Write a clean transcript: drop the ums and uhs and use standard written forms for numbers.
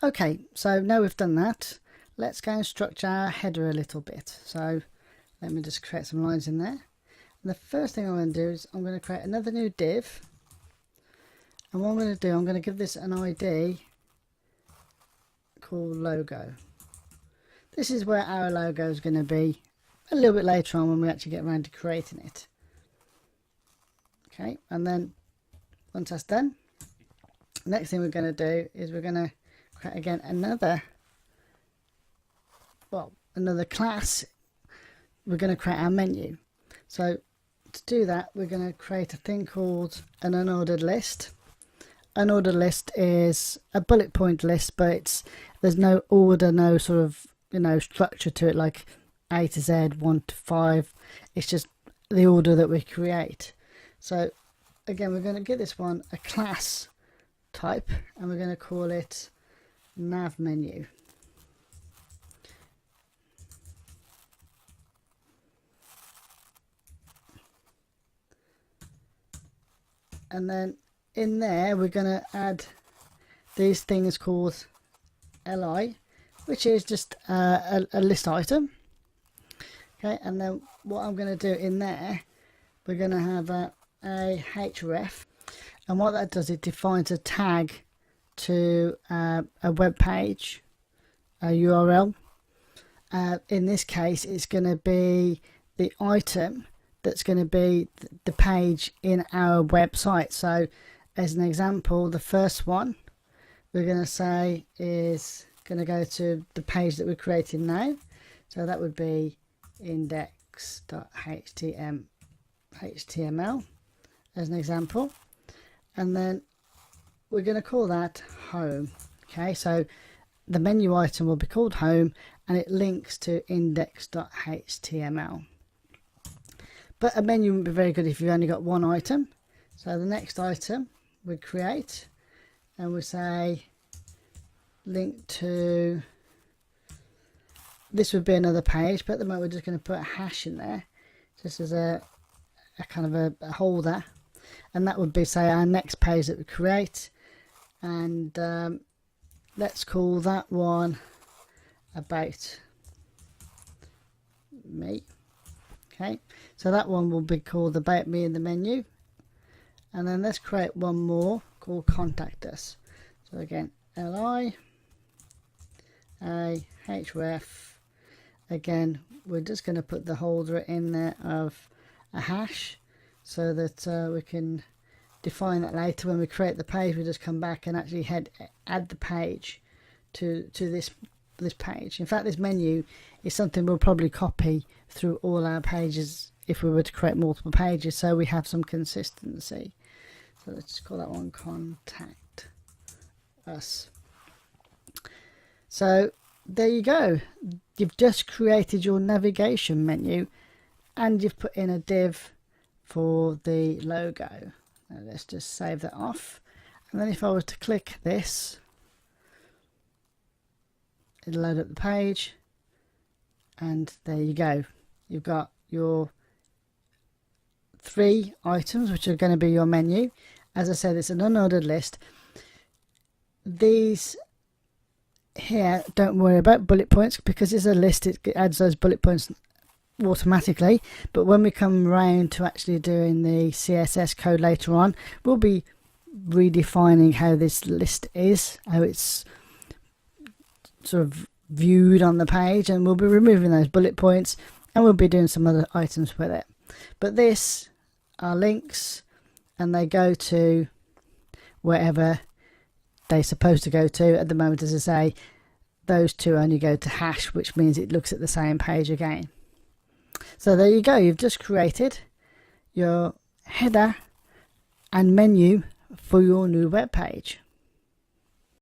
Okay, so now we've done that, let's go and structure our header a little bit. So let me just create some lines in there. And the first thing I'm going to do is I'm going to create another new div. And what I'm going to do, I'm going to give this an ID called logo. This is where our logo is going to be a little bit later on when we actually get around to creating it. Okay, and then once that's done, the next thing we're going to do is we're going to create again another class. We're going to create our menu. So to do that, we're going to create a thing called an unordered list. Unordered list is a bullet point list, but there's no order, no sort of structure to it, like A to Z, 1 to 5. It's just the order that we create. So again, we're going to give this one a class type, and we're going to call it nav menu. And then in there we're going to add these things called li, which is just a list item. Okay, and then what I'm going to do in there, we're going to have a href, and what that does, it defines a tag to a web page, a URL. In this case, it's going to be the item that's going to be the page in our website. So as an example, the first one we're going to say is going to go to the page that we're creating now. So that would be index.html as an example, and then we're going to call that home. Okay, so the menu item will be called home, and it links to index.html. But a menu wouldn't be very good if you've only got one item. So the next item we create, and we say link to, this would be another page, but at the moment we're just going to put a hash in there just as a kind of a holder, and that would be, say, our next page that we create. And let's call that one about me. Okay, so that one will be called about me in the menu. And then let's create one more called contact us. So again, li a href. Again, we're just going to put the holder in there of a hash, so that we can define that later when we create the page. We just come back and actually add the page to this page. In fact, this menu is something we'll probably copy through all our pages if we were to create multiple pages, so we have some consistency. So let's just call that one contact us. So there you go, you've just created your navigation menu, and you've put in a div for the logo. Now let's just save that off, and then if I was to click this, it'll load up the page, and there you go, you've got your 3 items which are going to be your menu. As I said, it's an unordered list. These here, don't worry about bullet points, because it's a list, it adds those bullet points automatically. But when we come around to actually doing the CSS code later on, we'll be redefining how this list is, how it's sort of viewed on the page, and we'll be removing those bullet points, and we'll be doing some other items with it. But this are links, and they go to wherever they're supposed to go to. At the moment, as I say, those two only go to hash, which means it looks at the same page again. So there you go, you've just created your header and menu for your new web page.